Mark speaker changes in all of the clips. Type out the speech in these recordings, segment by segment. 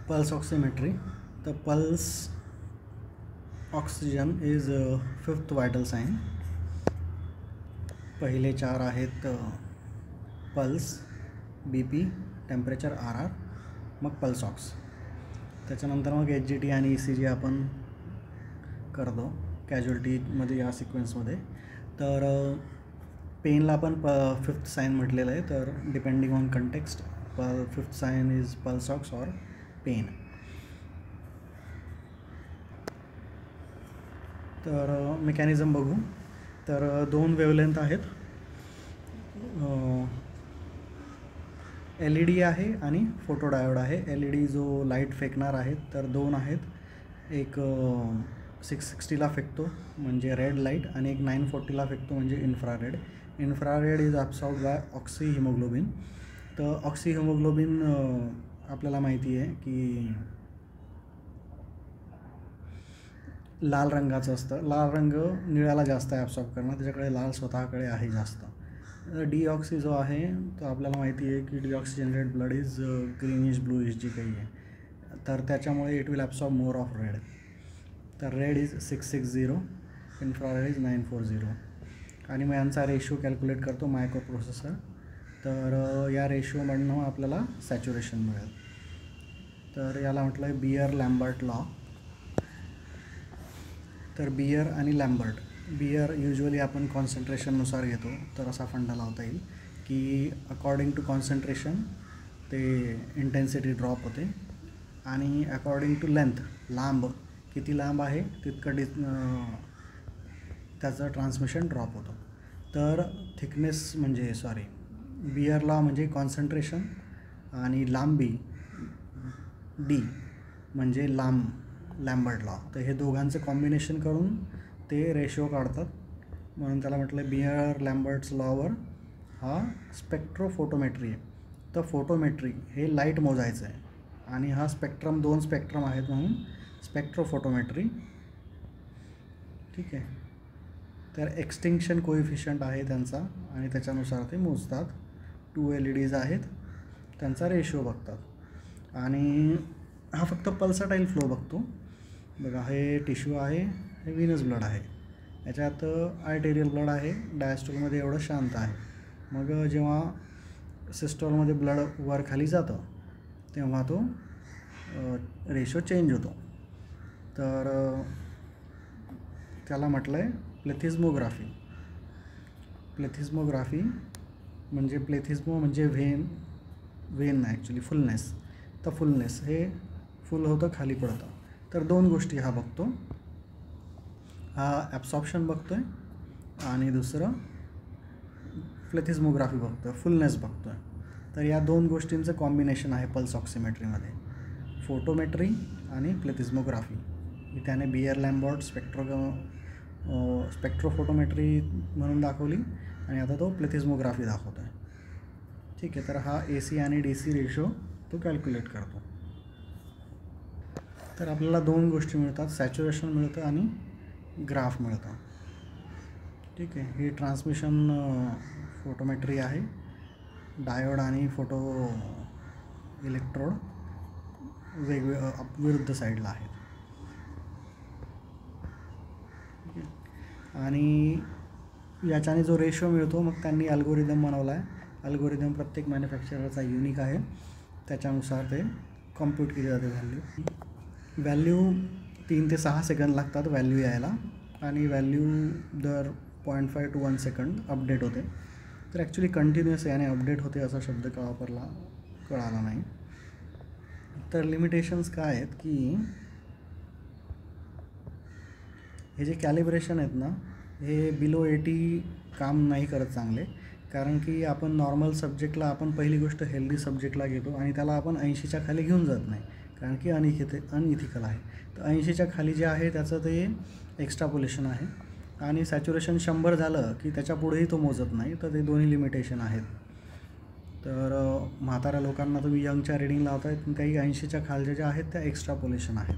Speaker 1: pulse oximetry. The pulse oxygen is fifth vital sign. पहिले चार आहेत पल्स, BP, टेम्परेचर RR, मग pulse ox. त्याच्यानंतर मग HGT आणि ECG आपण करतो कॅज्युअलिटीमध्ये या सिक्वेन्समध्ये. तर पेनला आपण फिफ्थ साईन म्हटलेलं आहे. तर depending on context fifth sign is pulse ox or pain. तर मेकॅनिझम बघू. तर दोन वेवलेंथ आहेत, LED आहे आणि फोटोडायोड आहे. LED जो लाईट फेकणार आहे तर दोन आहेत, एक 660ला फेकतो म्हणजे रेड लाईट आणि एक 940ला फेकतो म्हणजे infrared. Infrared is absorbed bye oxy haemoglobin. तर ऑक्सी हिमोग्लोबिन आपल्याला माहिती आहे की लाल रंगाचं असतं. लाल रंग निळ्याला जास्त ॲब्सॉर्ब करणं, त्याच्याकडे लाल स्वतःकडे आहे जास्त. डिऑक्सी जो आहे तो आपल्याला माहिती आहे की deoxygenated blood is greenish bluish जी काही आहे, तर त्याच्यामुळे it will absorb more of red. तर रेड इज 660, इन्फ्रारेड इज 940. आणि मग यांचा रेशो कॅल्क्युलेट करतो मायक्रो प्रोसेसर. तर या रेशोमधनं आपल्याला सॅच्युरेशन मिळेल. तर याला म्हटलं आहे बियर लॅम्बर्ट लॉ. तर बियर आणि लॅम्बर्ट, बियर युजली आपण कॉन्सन्ट्रेशननुसार घेतो. तर असा फंडा लावता येईल की अकॉर्डिंग टू कॉन्सन्ट्रेशन ते इंटेन्सिटी ड्रॉप होते आणि अकॉर्डिंग टू लेंथ, लांब किती लांब आहे तितकं त्याचं ट्रान्समिशन ड्रॉप होतं. तर थिकनेस म्हणजे बियर लॉ म्हणजे कॉन्सन्ट्रेशन आणि लांबी D म्हणजे लॅम्बर्ट लॉ. तर हे दोघांचं कॉम्बिनेशन करून ते रेशो काढतात, म्हणून त्याला म्हटलं बियर लॅम्बर्ट्स लॉवर हा स्पेक्ट्रोफोटोमेट्री आहे. तर फोटोमेट्री हे लाईट मोजायचं आहे आणि हा स्पेक्ट्रम, दोन स्पेक्ट्रम आहेत म्हणून स्पेक्ट्रोफोटोमेट्री. ठीक आहे. तर एक्सटिंक्शन कोइफिशियंट आहे त्यांचा आणि त्याच्यानुसार ते मोजतात. 2 LEDs आहेत, त्यांचा रेशो बघतात. आणि हा फक्त पल्साटाईल फ्लो बघतो. बघा, हे टिश्यू आहे, हे व्हीनस ब्लड आहे, याच्यात आर्टेरियल ब्लड आहे. डायस्टोलमध्ये एवढं शांत आहे. मग जेव्हा सिस्टोलमध्ये ब्लड वर खाली जातं तेव्हा तो रेशो चेंज होतो. तर त्याला म्हटलं आहे प्लेथिस्मोग्राफी. प्लेथिस्मोग्राफी म्हणजे प्लेथिस्मो म्हणजे व्हेन ॲक्च्युली फुलनेस. तर फुलनेस हे फुल होतं, खाली पडतं. तर दोन गोष्टी हा बघतो, हा ॲब्सॉर्प्शन बघतो आहे आणि दुसरं प्लेथिस्मोग्राफी बघतो आहे, फुलनेस बघतो आहे. तर या दोन गोष्टींचं कॉम्बिनेशन आहे पल्स ऑक्सिमेट्रीमध्ये, फोटोमेट्री आणि प्लेथिस्मोग्राफी. त्याने बियर लॅम्बर्ट स्पेक्ट्रोफोटोमेट्री म्हणून दाखवली आणि आता तो प्लेथिस्मोग्राफी दाखवतो आहे. ठीक आहे. तर हा AC आणि DC रेशो तो कॅल्क्युलेट करतो. तर आपल्याला दोन गोष्टी मिळतात, सॅच्युरेशन मिळतं आणि ग्राफ मिळतं. ठीक आहे. ही ट्रान्समिशन फोटोमेट्री आहे. डायोड आणि फोटो इलेक्ट्रोड विरुद्ध साईडला आहेत. आणि याच्याने जो रेशो मिळतो मग त्यांनी अल्गोरिदम बनवला आहे. अल्गोरिदम प्रत्येक मॅन्युफॅक्चररचा युनिक आहे, त्याच्यानुसार ते कॉम्प्यूट केली जाते व्हॅल्यू 3 ते 6 सेकंद लागतात व्हॅल्यू यायला आणि व्हॅल्यू दर 0.5 to 1 सेकंड अपडेट होते. तर ॲक्च्युली कंटिन्युअस याने अपडेट होते असा शब्द का वापरला कळाला नाही. तर लिमिटेशन्स काय आहेत की हे जे कॅलिब्रेशन आहेत ना, हे बिलो 80 काम नाही करत चांगले. कारण की आपण नॉर्मल सब्जेक्टला आपण पहिली गोष्ट हेल्दी सब्जेक्टला घेतो आणि त्याला आपण 80च्या खाली घेऊन जात नाही, कारण की अनइथिकल आहे. तर 80च्या खाली जे आहे त्याचं ते एक्स्ट्रापोलेशन आहे आणि सॅच्युरेशन 100 झालं की त्याच्या पुढेही तो मोजत नाही. तर ते दोन्ही लिमिटेशन आहेत. तर म्हाताऱ्या लोकांना तुम्ही यंगच्या रिडिंग लावताय, काही 80च्या खालच्या ज्या आहेत त्या एक्स्ट्रापोलेशन आहेत.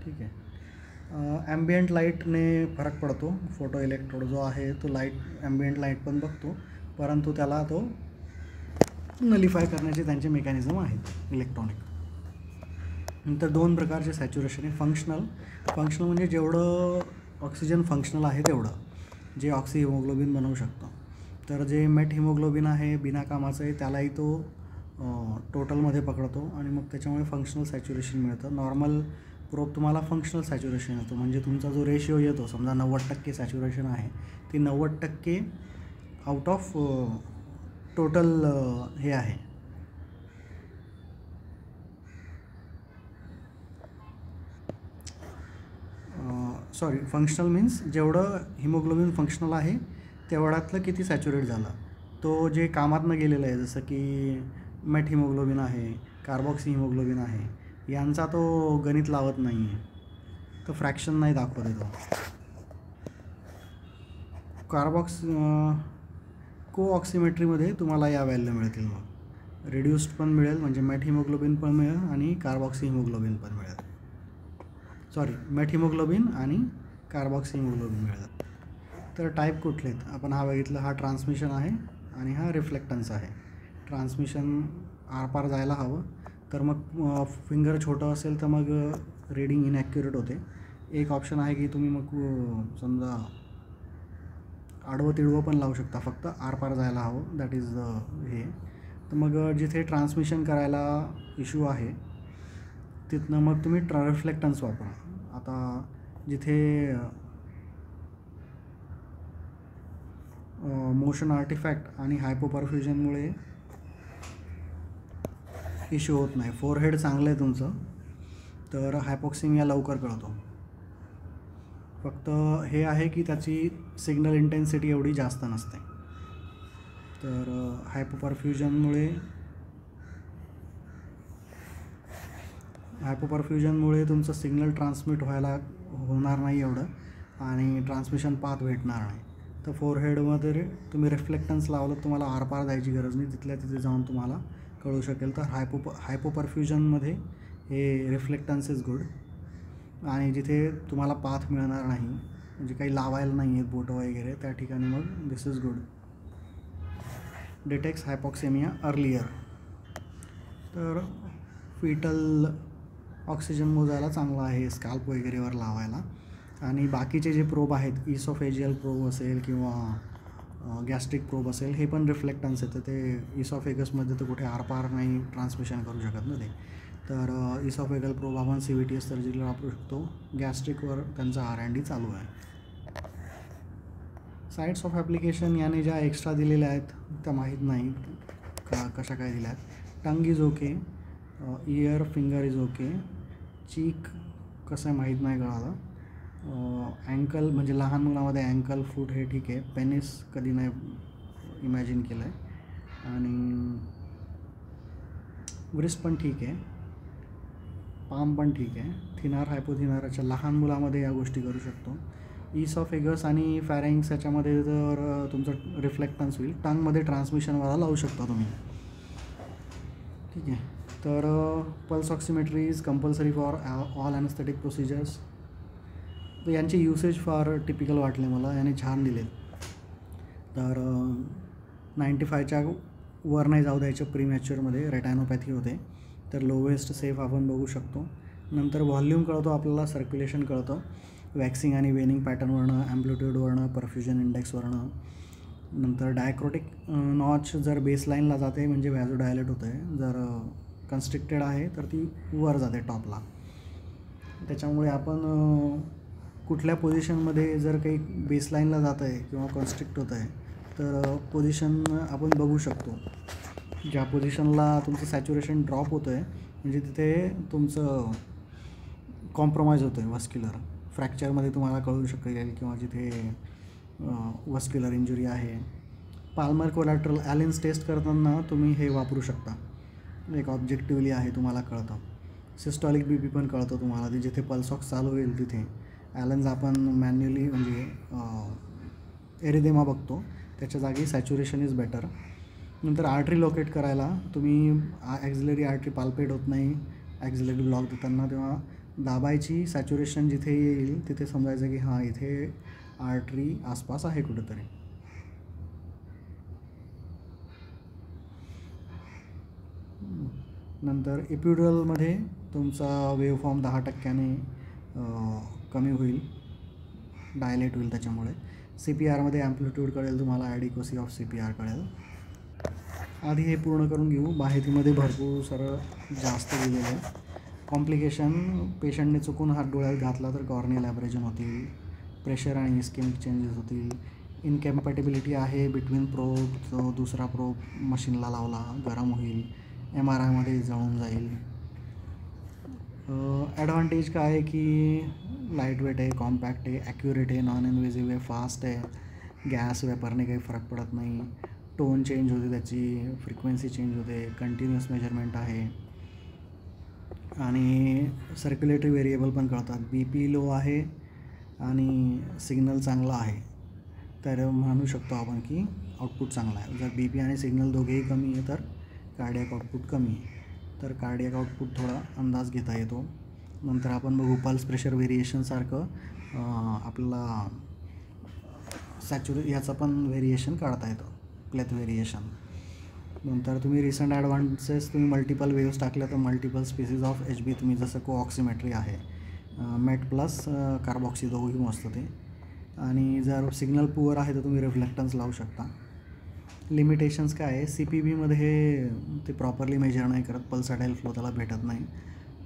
Speaker 1: ठीक आहे. ॲम्बियंट लाईटने फरक पडतो. फोटो इलेक्ट्रोड जो आहे तो ॲम्बियंट लाईट पण बघतो, परंतु त्याला तो नलिफाय करण्याचे त्यांचे मेकॅनिझम आहेत इलेक्ट्रॉनिक. नंतर 2 प्रकारचे सॅच्युरेशन आहे. फंक्शनल म्हणजे जेवढं ऑक्सिजन फंक्शनल आहे तेवढं, जे ऑक्सी हिमोग्लोबिन बनवू शकतो. तर जे मेट हिमोग्लोबिन आहे बिना कामाचं आहे त्यालाही तो टोटलमध्ये पकडतो आणि मग त्याच्यामुळे फंक्शनल सॅच्युरेशन मिळतं. नॉर्मल प्रोब तुम्हाला फंक्शनल सॅच्युरेशन येतो, म्हणजे तुमचा जो रेशिओ येतो समजा 90% सॅच्युरेशन आहे ती 90% आउट ऑफ टोटल हे आहे. सॉरी, फंक्शनल मीन्स जेवढं हिमोग्लोबिन फंक्शनल आहे तेवढ्यातलं किती सॅच्युरेट झालं. तो जे कामातनं गेलेलं आहे जसं की मेट हिमोग्लोबिन आहे, कार्बॉक्सी हिमोग्लोबिन आहे, यांचा तो गणित लावत नाही आहे, तो फ्रॅक्शन नाही दाखवत आहे. तो कोऑक्सिमेट्रीमध्ये तुम्हाला या व्हॅल्यू मिळतील. मग रिड्यूस्ड पण मिळेल, म्हणजे मेट हिमोग्लोबिन पण मिळेल आणि कार्बॉक्सी हिमोग्लोबिन पण मिळेल. मेट हिमोग्लोबिन आणि कार्बॉक्सी हिमोग्लोबिन मिळेल. तर टाईप कुठले आहेत आपण हा बघितलं. हा ट्रान्समिशन आहे आणि हा रिफ्लेक्टन्स आहे. ट्रान्समिशन आरपार जायला हवं, तर मग फिंगर छोटं असेल तर मग रीडिंग इनॲक्युरेट होते. एक ऑप्शन आहे की तुम्ही मग समजा आडवं तिडवं पण लावू शकता, फक्त आरपार जायला हवं, दॅट इज हे. तर मग जिथे ट्रान्समिशन करायला इश्यू आहे तिथनं मग तुम्ही रिफ्लेक्टन्स वापरा. आता जिथे मोशन आर्टिफॅक्ट आणि हायपोपरफ्युजनमुळे इश्यू होत नाही, फोरहेड चांगलं आहे तुमचं, तर हायपॉक्सिमिया लवकर कळतो. फक्त हे आहे की त्याची सिग्नल इंटेन्सिटी एवढी जास्त नसते. तर हायपोपरफ्युजनमुळे तुमचं सिग्नल ट्रान्समिट होणार नाही एवढं आणि ट्रान्समिशन पाथ भेटणार नाही. तर फोरहेडमध्ये तुम्ही रिफ्लेक्टन्स लावलं, तुम्हाला आरपार जायची गरज नाही, तिथल्या तिथे जाऊन तुम्हाला कळू शकेल. तर हायपोपरफ्युजनमध्ये हे रिफ्लेक्टन्स इज गुड. आणि जिथे तुम्हाला पाथ मिळणार नाही, म्हणजे काही लावायला नाही आहेत बोटं वगैरे, त्या ठिकाणी मग this is good. Detects hypoxaemia earlier. तर फिटल ऑक्सिजन मोजायला चांगलं आहे स्काल्प वगैरेवर लावायला. आणि बाकीचे जे प्रोब आहेत, इसॉफेजियल प्रोब असेल किंवा गॅस्ट्रिक प्रोब असेल, हे पण रिफ्लेक्टन्स येतं. ते इसॉफेगसमध्ये तर कुठे आरपार नाही ट्रान्समिशन करू शकत ना ते. तर इसॉफेगल प्रोब आपण CVTS सर्जरीला वापरू शकतो. गॅस्ट्रिकवर त्यांचा R&D चालू आहे. साईट्स ऑफ ॲप्लिकेशन याने ज्या एक्स्ट्रा दिलेल्या आहेत त्या माहीत नाही कशा काय दिल्या आहेत. Tongue is okay, year finger is okay, चीक कसं आहे माहीत नाही कळालं. अँकल म्हणजे लहान मुलामध्ये अँकल फूट हे ठीक आहे. पेनिस कधी नाही इमॅजिन केलं आहे. आणि व्रिस्ट पण ठीक आहे, पाम पण ठीक आहे. थिनार हायपोथिनारच्या लहान मुलामध्ये या गोष्टी करू शकतो. इसॉफेगस आणि फॅरेंक्स याच्यामध्ये जर तुमचं रिफ्लेक्टन्स होईल, टंगमध्ये ट्रान्समिशनवाला लावू शकता तुम्ही, ठीक आहे. तर pulse oximetry is compulsory for all anaesthetic procedures. तर यांचे युसेज फार टिपिकल वाटले मला, याने छान दिले. तर 95च्या वर नाही जाऊ द्यायचं प्रीमॅच्युअरमध्ये, रेटायनोपॅथी होते. तर लोवेस्ट सेफ आपण बघू शकतो. नंतर व्हॉल्यूम कळतो आपल्याला, सर्क्युलेशन कळतं वॅक्सिंग आणि वेनिंग पॅटर्नवरनं, ॲम्प्लिट्यूडवरनं, परफ्युजन इंडेक्सवरनं. नंतर डायक्रोटिक नॉच जर बेसलाईनला जाते म्हणजे व्हॅझोडायलेट होतं आहे, जर कन्स्ट्रिक्टेड आहे तर ती वर जाते टॉपला. त्याच्यामुळे आपण कुठल्या पोझिशनमध्ये जर काही बेसलाईनला जातं आहे किंवा कन्स्ट्रिक्ट होतं आहे तर पोझिशन आपण बघू शकतो. ज्या पोझिशनला तुमचं सॅच्युरेशन ड्रॉप होतं आहे म्हणजे तिथे तुमचं कॉम्प्रोमाइज होतं आहे वस्क्युलर. फ्रॅक्चरमध्ये तुम्हाला कळू शकेल किंवा जिथे वस्क्युलर इंजुरी आहे. पाल्मर कोलॅटरल ॲलेन्स टेस्ट करताना तुम्ही हे वापरू शकता, एक ऑब्जेक्टिव्हली आहे तुम्हाला कळतं. सिस्टॉलिक BP पण कळतं तुम्हाला, ते जिथे पल्स ऑक्स चालू होईल तिथे. ॲलेन्स आपण मॅन्युअली म्हणजे एरिदेमा बघतो, त्याच्या जागी सॅच्युरेशन इज बेटर. नंतर आर्टरी लोकेट करायला तुम्ही ॲक्झिलरी आर्टरी पाल्पेट होत नाही ॲक्झिलरी ब्लॉक देताना, तेव्हा दाबायची, सॅच्युरेशन जिथे येईल तिथे समजायचं की हां इथे आर्टरी आसपास आहे कुठेतरी. नंतर एपिड्युरलमध्ये तुमचा वेवफॉर्म 10% कमी होईल, डायलेट होईल त्याच्यामुळे. CPR मध्ये ॲम्प्लिट्यूड कळेल तुम्हाला, ॲडिक्वसी ऑफ CPR कळेल. आधी हे पूर्ण करून घेऊ. माहितीमध्ये भरपूर सारं जास्त दिलेलं आहे. कॉम्प्लिकेशन, पेशंटने चुकून हात डोळ्यात घातला तर कॉर्नियल ॲब्रेजन होतील, प्रेशर आणि इस्केमिक चेंजेस होतील, इनकॅम्पॅटिबिलिटी आहे बिटवीन प्रोब, तो दुसरा प्रोब मशीनला लावला गरम होईल, MRIमध्ये जळून जाईल. ॲडव्हान्टेज काय आहे की लाईट वेट आहे, कॉम्पॅक्ट आहे, ॲक्युरेट आहे, नॉन इन्व्हेजिव्ह आहे, फास्ट आहे, गॅस वेपरने काही फरक पडत नाही, टोन चेंज होते त्याची, फ्रिक्वेन्सी चेंज होते, कंटिन्युअस मेजरमेंट आहे आणि सर्क्युलेटरी व्हेरिएबल पण कळतात. BP लो आहे आणि सिग्नल चांगला आहे तर म्हणू शकतो आपण की आउटपुट चांगला आहे. जर BP आणि सिग्नल दोघेही कमी आहे तर कार्डियाक आउटपुट कमी आहे. तर कार्डियाक आउटपुट थोडा अंदाज घेता येतो. नंतर आपण बघू पल्स प्रेशर व्हेरिएशनसारखं आपल्याला याचं पण व्हेरिएशन काढता येतं, प्लेथ व्हेरिएशन. नंतर तुम्ही रिसंट ॲडव्हान्सेस तुम्ही मल्टिपल वेव्स टाकल्या तर मल्टिपल स्पीसीज ऑफ HB तुम्ही जसं कोऑक्सिमेट्री आहे, मेट प्लस कार्बॉक्सी दोघंही मोजतं ते. आणि जर सिग्नल पुअर आहे तर तुम्ही रिफ्लेक्टन्स लावू शकता. लिमिटेशन्स काय आहे, CPBमध्ये ते प्रॉपरली मेजर नाही करत, पल्साटाईल फ्लो त्याला भेटत नाही.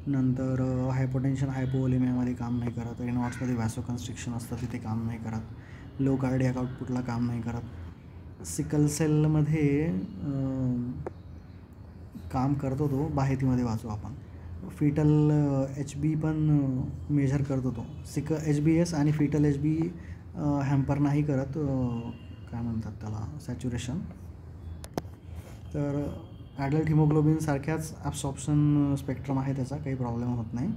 Speaker 1: नंतर हायपोटेन्शन हायपोवोलेमियामध्ये काम नाही करत, रेनॉल्ड्समध्ये व्हॅसोकन्स्ट्रिक्शन असतं तिथे काम नाही करत, लो कार्डियाक आउटपुटला काम नाही करत. सिकल सेलमध्ये काम करतो तो, बाहेतीमध्ये वाचू आपण. फिटल HB पण मेजर करतो तो. HBS आणि फिटल HB हॅम्पर नाही करत, काय म्हणतात त्याला, सॅच्युरेशन. तर ॲडल्ट हिमोग्लोबिनसारख्याच ॲब्सॉर्प्शन स्पेक्ट्रम आहे त्याचा, काही प्रॉब्लेम होत नाही.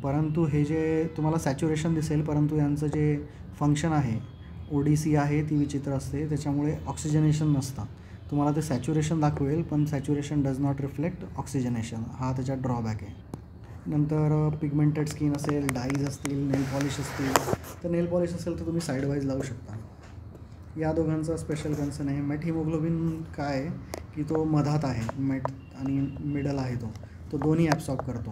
Speaker 1: परंतु हे जे तुम्हाला सॅच्युरेशन दिसेल, परंतु यांचं जे फंक्शन आहे, ODC आहे ती विचित्र असते, त्याच्यामुळे ऑक्सिजनेशन नसतं. तुम्हाला ते सॅच्युरेशन दाखवेल पण saturation does not reflect oxygenation, हा त्याचा ड्रॉबॅक आहे. नंतर पिगमेंटेड स्किन असेल, डाईज असतील, नेल पॉलिश असतील, तर नेल पॉलिश असेल तर तुम्ही साईडवाईज लावू शकता. या दोघांचा स्पेशल कन्सर्न आहे. मेट हिमोग्लोबिन काय आहे की तो मधात आहे, मेट आणि मिडल आहे, तो दोन्ही ॲब्सॉर्ब करतो,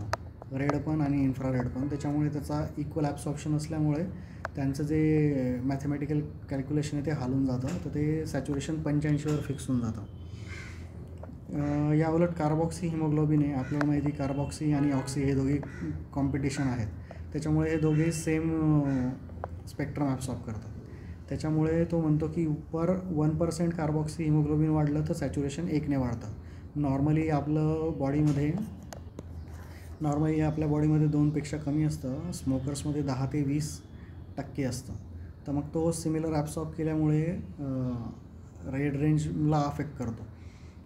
Speaker 1: रेड पण आणि इन्फ्रारेड पण. त्याच्यामुळे त्याचा इक्वल ॲब्सॉर्प्शन असल्यामुळे त्यांचं जे मॅथमॅटिकल कॅल्क्युलेशन आहे ते हालून जातं, तर ते सॅच्युरेशन 85वर फिक्स होऊन जातं. या उलट कार्बॉक्सी हिमोग्लोबिन आहे, आपल्याला माहिती कार्बॉक्सी आणि ऑक्सी हे दोघे कॉम्पिटिशन आहेत, त्याच्यामुळे हे दोघे सेम स्पेक्ट्रम ॲब्सॉर्ब करतात. त्याच्यामुळे तो म्हणतो की 1% कार्बॉक्सी हिमोग्लोबिन वाढलं तर सॅच्युरेशन 1ने वाढतं. नॉर्मली आपल्या बॉडीमध्ये 2पेक्षा कमी असतं, स्मोकर्समध्ये 10 ते 20% असतं. तर मग तो सिमिलर ॲब्सॉर्ब केल्यामुळे रेड रेंजला अफेक्ट करतो.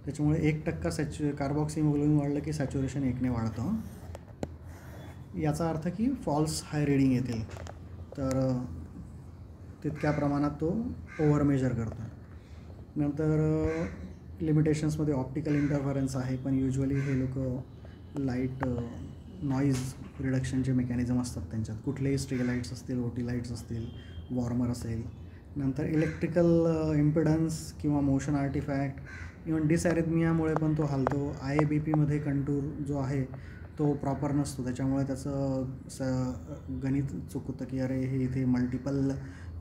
Speaker 1: त्याच्यामुळे 1% कार्बॉक्सी हिमोग्लोबिन वाढलं की सॅच्युरेशन 1ने वाढतं. याचा अर्थ की फॉल्स हाय रिडिंग येतील, तर तितक्या प्रमाणात तो ओव्हर मेजर करतो. नंतर लिमिटेशन्समध्ये ऑप्टिकल इंटरफरन्स आहे, पण युजली हे लोक लाईट नॉईज रिडक्शनचे मेकॅनिझम असतात त्यांच्यात. कुठलेही स्ट्री लाईट्स असतील, OT लाईट्स असतील, वॉर्मर असेल. नंतर इलेक्ट्रिकल इम्पिडन्स किंवा मोशन आर्टिफॅक्ट, इव्हन डिसॲरिथमियामुळे पण तो हलतो. IABPमध्ये कंटूर जो आहे तो प्रॉपर नसतो, त्याच्यामुळे त्याचं गणित चुकतं की अरे हे इथे मल्टिपल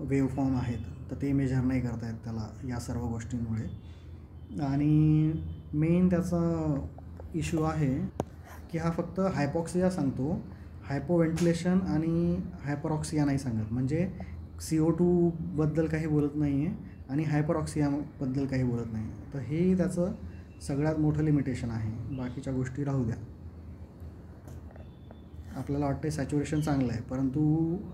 Speaker 1: वेवफॉर्म आहेत, तर ते मेजर नाही करता येत त्याला या सर्व गोष्टींमुळे. आणि मेन त्याचा इश्यू आहे की हा फक्त हायपॉक्सिया सांगतो, हायपोव्हेंटिलेशन आणि हायपरऑक्सिया नाही सांगत. म्हणजे CO2बद्दल काही बोलत नाही आहे आणि हायपरऑक्सियाबद्दल काही बोलत नाही. तर हे त्याचं सगळ्यात मोठं लिमिटेशन आहे. बाकीच्या गोष्टी राहू द्या. आपल्याला वाटते सॅच्युरेशन चांगलं आहे, परंतु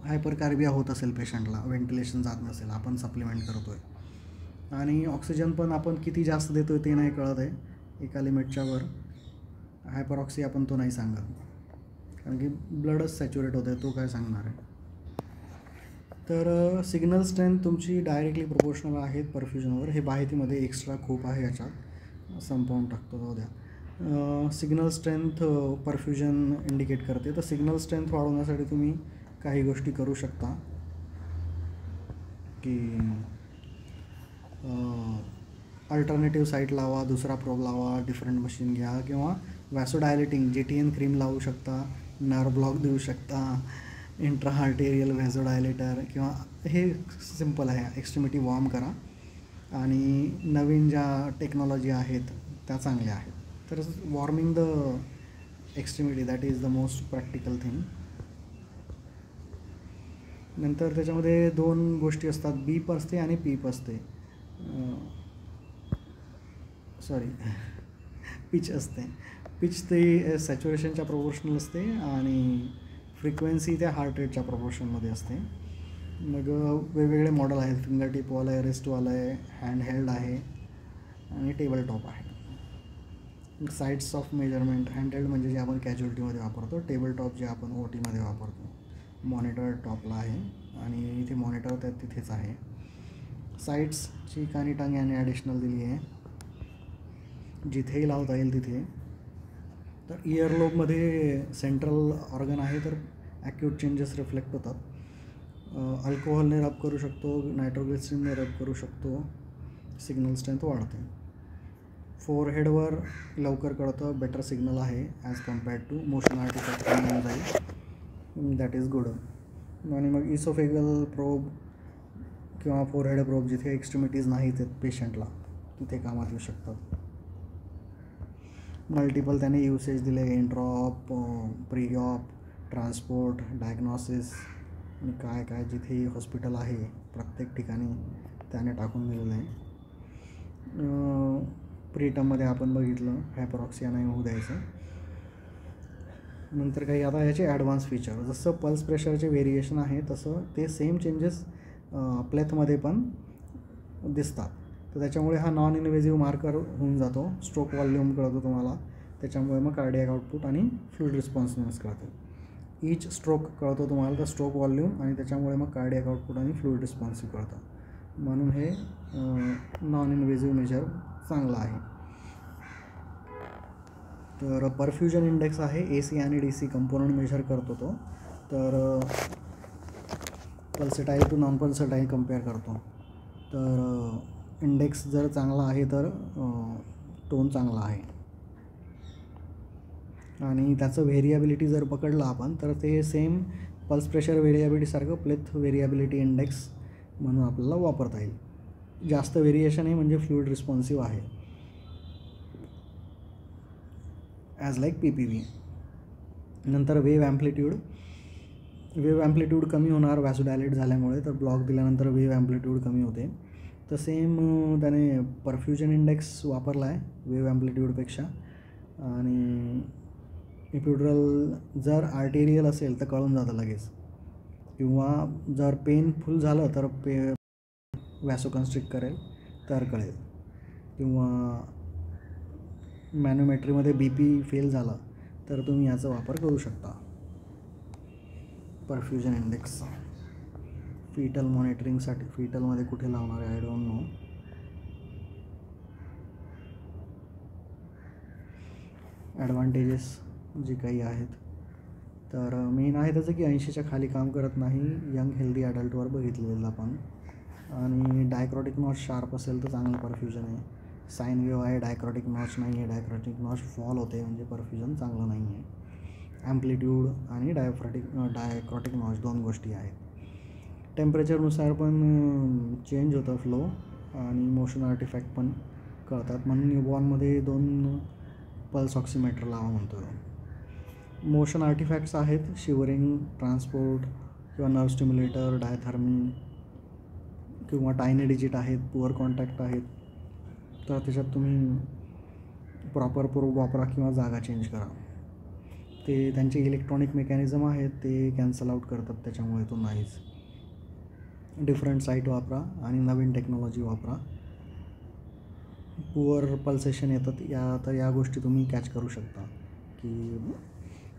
Speaker 1: हायपरकार्बिया होत असेल पेशंटला, व्हेंटिलेशन जात नसेल, आपण सप्लिमेंट करतो आहे आणि ऑक्सिजन पण आपण किती जास्त देतो आहे ते नाही कळत आहे, एका लिमिटच्या वर. हायपरऑक्सी आपण तो नाही सांगत, कारण की ब्लडच सॅच्युरेट होत आहे, तो काय सांगणार आहे. तर सिग्नल स्ट्रेंथ तुमची डायरेक्टली प्रोपोर्शनल आहेत परफ्युजनवर. हे माहितीमध्ये एक्स्ट्रा खूप आहे, याच्यात संपवून टाकतो, जाऊ द्या. सिग्नल स्ट्रेंथ परफ्युजन इंडिकेट करते. तर सिग्नल स्ट्रेंथ वाढवण्यासाठी तुम्ही काही गोष्टी करू शकता की अल्टरनेटिव्ह साईट लावा, दुसरा प्रोब लावा, डिफरंट मशीन घ्या, किंवा व्हॅसोडायलेटिंग GTN क्रीम लावू शकता, नर्व ब्लॉक देऊ शकता, इंट्रा आर्टेरियल व्हॅसोडायलेटर, किंवा हे सिम्पल आहे, एक्स्ट्रीमिटी वॉर्म करा. आणि नवीन ज्या टेक्नॉलॉजी आहेत त्या चांगल्या आहेत. तर warming the extremity that is the most practical thing. नंतर त्याच्यामध्ये 2 गोष्टी असतात, बीप असते आणि पीप असते, सॉरी पिच असते. पिच ते सॅच्युरेशनच्या प्रोपोर्शनल असते आणि फ्रिक्वेन्सी त्या हार्ट रेटच्या प्रोपोर्शनमध्ये असते. मग वेगवेगळे मॉडेल आहेत, फिंगर टिपवालं आहे, रिस्टवालं आहे, हँडहेल्ड आहे आणि टेबल टॉप आहे. साईट्स ऑफ मेजरमेंट, हँडहेल्ड म्हणजे जे आपण कॅज्युअल्टीमध्ये वापरतो, टेबल टॉप जे आपण OTमध्ये वापरतो. मॉनिटर टॉपला आहे आणि इथे मॉनिटर त्या तिथेच आहे. साईट्स चीक आणि टंग याने ॲडिशनल दिली आहे, जिथेही लावता येईल तिथे. तर इयरलोबमध्ये सेंट्रल ऑर्गन आहे, तर ॲक्यूट चेंजेस रिफ्लेक्ट होतात. अल्कोहोलने रब करू शकतो, नायट्रोग्लिसरीनने रब करू शकतो, सिग्नल स्ट्रेंथ वाढते. फोरहेडवर लवकर कळतं, बेटर सिग्नल आहे as compared to motion artifact येऊन जाईल, दॅट इज गुड. आणि मग इसोफेगल प्रोब किंवा फोरहेड प्रोब जिथे एक्स्ट्रीमिटीज नाहीत आहेत पेशंटला तिथे कामात येऊ शकतात. मल्टिपल त्याने युसेज दिले, इंट्रॉप, प्री-ऑप, ट्रान्सपोर्ट, डायग्नॉसिस आणि काय काय जिथे हॉस्पिटल आहे प्रत्येक ठिकाणी त्याने टाकून दिलेलं आहे. प्रीटममध्ये आपण बघितलं हायपरॉक्सिया नाही होऊ द्यायचं. नंतर काही आता याचे ॲडव्हान्स फीचर, जसं पल्स प्रेशरचे व्हेरिएशन आहे तसं ते सेम चेंजेस प्लेथमध्ये पण दिसतात. तर त्याच्यामुळे हा नॉन इन्व्हेजिव्ह मार्कर होऊन जातो. स्ट्रोक व्हॉल्यूम कळतो तुम्हाला, त्याच्यामुळे मग कार्डियाक आउटपुट आणि फ्लुइड रिस्पॉन्सिव्हनेस कळतो. ईच स्ट्रोक कळतो तुम्हाला, तर स्ट्रोक व्हॉल्यूम, आणि त्याच्यामुळे मग कार्डियाक आउटपुट आणि फ्लुइड रिस्पॉन्सिव्ह कळतं. म्हणून हे नॉन इन्व्हेजिव्ह मेजर चांगलं आहे. तर परफ्युजन इंडेक्स आहे, AC आणि DC कंपोनंट मेजर करतो तो. तर पल्सेटाईल टू नॉन पल्सेटाईल कम्पेअर करतो. तर इंडेक्स जर चांगला आहे तर टोन चांगला आहे. आणि त्याचं व्हेरिएबिलिटी जर पकडलं आपण तर ते सेम पल्स प्रेशर व्हेरिएबिलिटीसारखं प्लेथ व्हेरिएबिलिटी इंडेक्स म्हणून आपल्याला वापरता येईल. जास्त व्हेरिएशन आहे म्हणजे फ्लुइड रिस्पॉन्सिव्ह आहे, ॲज लाईक PPV. नंतर वेव्ह ॲम्प्लिट्यूड कमी होणार व्हॅसोडायलेट झाल्यामुळे, तर ब्लॉक दिल्यानंतर वेव्ह ॲम्प्लिट्यूड कमी होते. तर सेम त्याने परफ्युजन इंडेक्स वापरला आहे वेव्ह ॲम्प्लिट्यूडपेक्षा. आणि इपिड्युरल जर आर्टेरियल असेल तर कळून जातं लगेच, किंवा जर पेनफुल झालं तर व्हॅसोकन्स्ट्रिक्ट करेल तर कळेल, किंवा मॅनोमेट्रीमध्ये BP फेल झाला तर तुम्ही याचा वापर करू शकता. परफ्युजन इंडेक्स फीटल मॉनिटरिंगसाठी, फीटलमध्ये कुठे लावणार आहे आय डोंट नो. ॲडव्हान्टेजेस जे काही आहेत, तर मेन आहे त्याचं की 80च्या खाली काम करत नाही, यंग हेल्दी ॲडल्टवर बघितलेलं आपण. आणि डायक्रॉटिक नॉच शार्प असेल तर चांगलं परफ्युजन आहे. साईन वेव्ह आहे, डायक्रॉटिक नॉच नाही आहे, डायक्रॉटिक नॉच फॉल होते म्हणजे परफ्युजन चांगलं नाही आहे. ॲम्प्लिट्यूड आणि डायक्रॉटिक नॉच 2 गोष्टी आहेत. टेम्परेचरनुसार पण चेंज होतं फ्लो आणि मोशन आर्टिफॅक्ट पण कळतात, म्हणून न्यूबॉर्नमध्ये 2 पल्स ऑक्सिमेटर लावा म्हणतो. मोशन आर्टिफॅक्ट्स आहेत शिवरिंग, ट्रान्सपोर्ट किंवा नर्व स्टिम्युलेटर, डायथर्मी किंवा टायनी डिजिट आहेत, पुअर कॉन्टॅक्ट आहेत. तर त्याच्यात तुम्ही प्रॉपर प्रोब वापरा किंवा जागा चेंज करा. ते त्यांचे इलेक्ट्रॉनिक मेकॅनिझम आहेत ते कॅन्सल आउट करतात, त्याच्यामुळे तो नाहीच. डिफरंट साईट वापरा आणि नवीन टेक्नॉलॉजी वापरा. पुअर पल्सेशन येतात तर या गोष्टी तुम्ही कॅच करू शकता की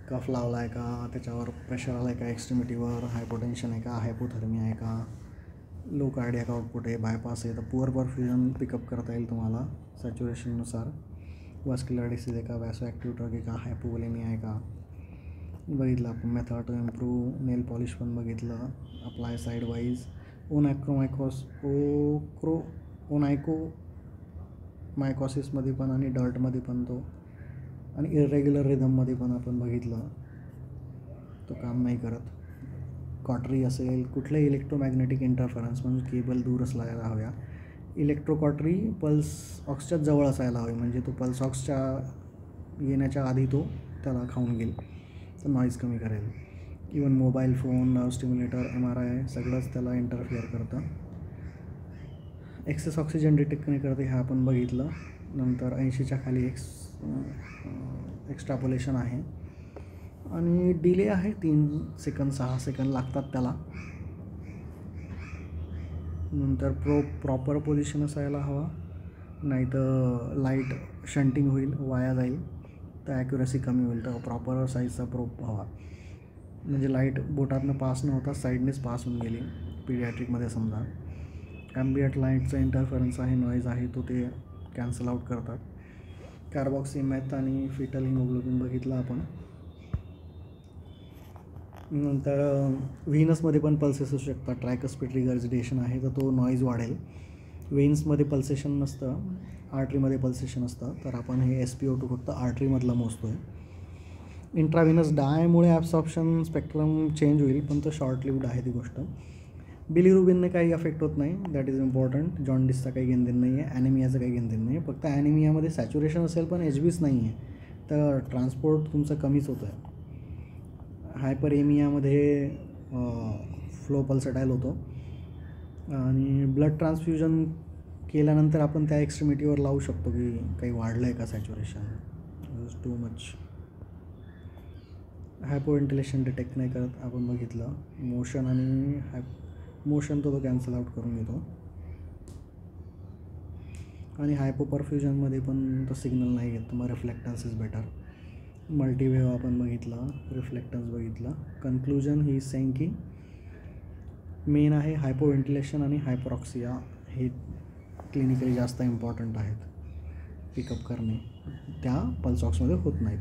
Speaker 1: कफ लावला आहे का, त्याच्यावर प्रेशर आला आहे का, एक्स्ट्रीमिटीवर हायपोटेन्शन आहे का, हायपोथर्मिया आहे का, लो कार्डियाक आउटपुट आहे, बायपास आहे. तर पुअर परफ्युजन पिकअप करता येईल तुम्हाला सॅच्युरेशननुसार. वॅस्क्युलर डिसीज आहे का, वॅसो ॲक्टिव्ह ड्रग आहे का, हायपोवोलेमिया आहे का बघितलं आपण. Method to improve nail polish पण बघितलं. अप्लाय साईड वाईज ओनायकोमायकोसिसमध्ये पण आणि डर्टमध्ये पण तो, आणि इरेग्युलर रिदममध्ये पण आपण बघितलं तो काम नाही करत. कॉटरी असेल, कुठल्याही इलेक्ट्रोमॅग्नेटिक इंटरफरन्स म्हणजे केबल दूर असायला हव्या. इलेक्ट्रोकॉटरी पल्स ऑक्सच्या जवळ असायला हवी, म्हणजे तो पल्स ऑक्सच्या येण्याच्या आधी तो त्याला खाऊन घेईल, तर नॉईज कमी करेल. Even mobile phone, nerve stimulator, MRI सगळंच त्याला इंटरफिअर करतं. एक्सेस ऑक्सिजन डिटेक्ट नाही करते, हे आपण बघितलं. नंतर 80च्या खाली एक्स्ट्रापोलेशन आहे आणि डिले आहे 3 सेकंद 6 सेकंद लागतात त्याला. नंतर प्रॉपर पोझिशन असायला हवा, नाही तर लाईट शंटिंग होईल, वाया जाईल, तर ॲक्युरसी कमी होईल. तर प्रॉपर साईजचा प्रोब हवा, म्हणजे लाईट बोटातनं पास न होता साईडनेच पास होऊन गेली. पीडियाट्रिकमध्ये समजा ॲम्बियंट लाईटचा इंटरफरन्स आहे, नॉईज आहे, तो ते कॅन्सल आउट करतात. कार्बॉक्सिमॅथ आणि फिटल हिमोग्लोबिन बघितलं आपण. नंतर व्हीनसमध्ये पण पल्सेस असू शकतात. ट्रायकस्पिड रिगर्जिटेशन आहे, तर तो नॉईज वाढेल. वेन्समध्ये पल्सेशन नसतं, आर्टरीमध्ये पल्सेशन असतं, तर आपण हे SpO2 फक्त आर्टरीमधलं मोजतो आहे. इंट्राव्हिनस डायमुळे ॲब्सॉर्प्शन स्पेक्ट्रम चेंज होईल, पण तो शॉर्ट लिव्ड आहे ती गोष्ट. बिलिरुबिनने काही अफेक्ट होत नाही, दॅट इज इम्पॉर्टंट. जॉन्डिसचा काही घेणदेण नाही आहे, ॲनिमियाचं काही घेणदेण नाही आहे. फक्त ॲनिमियामध्ये सॅच्युरेशन असेल पण HB's नाही आहे, तर ट्रान्सपोर्ट तुमचं कमीच होतं आहे. हायपरेमियामध्ये फ्लो पल्सटाईल होतो आणि ब्लड ट्रान्सफ्युजन केल्यानंतर आपण त्या एक्स्ट्रिमिटीवर लावू शकतो की काही वाढलं आहे का saturation. Too much. हायपो ventilation detect नाही करत, आपण बघितलं. मोशन आणि मोशन तो कॅन्सल आउट करून घेतो. आणि हायपोपरफ्युजनमध्ये पण तो सिग्नल नाही घेत, मग रिफ्लेक्टन्स इज बेटर. मल्टीवेव्ह आपण बघितलं, रिफ्लेक्टन्स बघितलं. कन्क्लुजन ही सेंग की मेन आहे हायपो व्हेंटिलेशन आणि हायपॉक्सिया, हे क्लिनिकली जास्त इम्पॉर्टंट आहेत पिकअप करणे, त्या पल्स ऑक्समध्ये होत नाहीत.